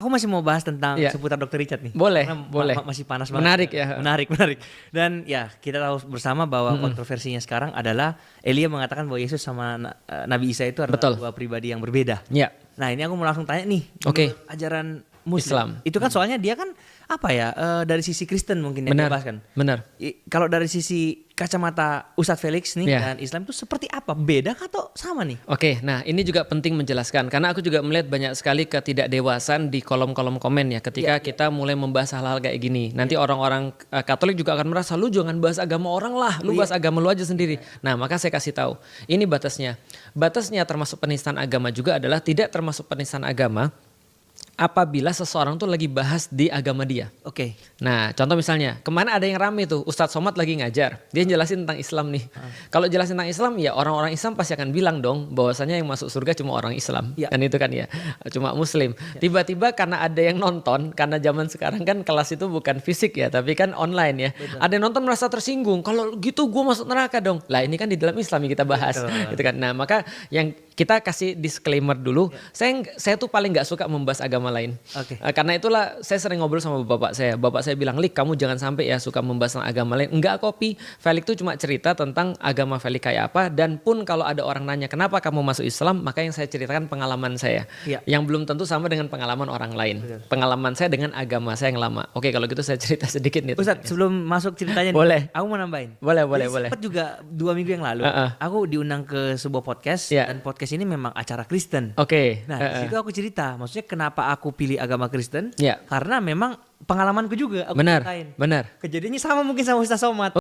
Aku masih mau bahas tentang Iya. seputar Dr. Richard nih. Boleh, Karena boleh. masih panas banget. Menarik ya. Menarik. Dan ya kita tahu bersama bahwa kontroversinya sekarang adalah Elia mengatakan bahwa Yesus sama Nabi Isa itu adalah Betul. dua pribadi yang berbeda. Ya. Nah ini aku mau langsung tanya nih. Oke. Menurut ajaran Muslim. Islam. Itu kan soalnya dia kan apa ya dari sisi Kristen mungkin yang Benar. dibahas kan. Benar. Kalau dari sisi kacamata Ustadz Felix nih Ya. dan Islam itu seperti apa? Beda kah atau sama nih? Oke, nah ini juga penting menjelaskan karena aku juga melihat banyak sekali ketidakdewasaan di kolom-kolom komen ya ketika kita mulai membahas hal-hal kayak gini. Nanti orang-orang Katolik juga akan merasa lu jangan bahas agama orang lah, lu bahas agama lu aja sendiri. Nah, maka saya kasih tahu. Ini batasnya. Batasnya termasuk penistaan agama juga adalah tidak termasuk penistaan agama apabila seseorang tuh lagi bahas di agama dia. Oke. Nah, contoh misalnya, kemarin ada yang rame tuh, Ustadz Somad lagi ngajar, dia jelasin tentang Islam nih. Kalau jelasin tentang Islam, ya orang-orang Islam pasti akan bilang dong, bahwasanya yang masuk surga cuma orang Islam, Ya. kan itu kan ya, cuma Muslim. Tiba-tiba karena ada yang nonton, karena zaman sekarang kan kelas itu bukan fisik ya, tapi kan online ya. Ada yang nonton merasa tersinggung, kalau gitu gue masuk neraka dong. Lah ini kan di dalam Islam yang kita bahas, gitu kan. Nah, maka yang kita kasih disclaimer dulu, saya tuh paling nggak suka membahas agama lain. Oke. Karena itulah saya sering ngobrol sama bapak saya. Bapak saya bilang, Lik kamu jangan sampai ya suka membahas tentang agama lain. Enggak kopi, Felix tuh cuma cerita tentang agama Felix kayak apa. Dan pun kalau ada orang nanya kenapa kamu masuk Islam, maka yang saya ceritakan pengalaman saya. Iya. Yang belum tentu sama dengan pengalaman orang lain. Pengalaman saya dengan agama saya yang lama. Oke, kalau gitu saya cerita sedikit nih. Ustadz, sebelum masuk ceritanya nih, Boleh. aku mau nambahin. Boleh. Sempat juga 2 minggu yang lalu, aku diundang ke sebuah podcast Iya. dan podcast ini memang acara Kristen. Oke. Nah, di situ aku cerita, maksudnya kenapa aku pilih agama Kristen? Iya. Karena memang pengalamanku juga aku Benar, ceritain. benar. Kejadiannya sama mungkin sama Ustaz Somad.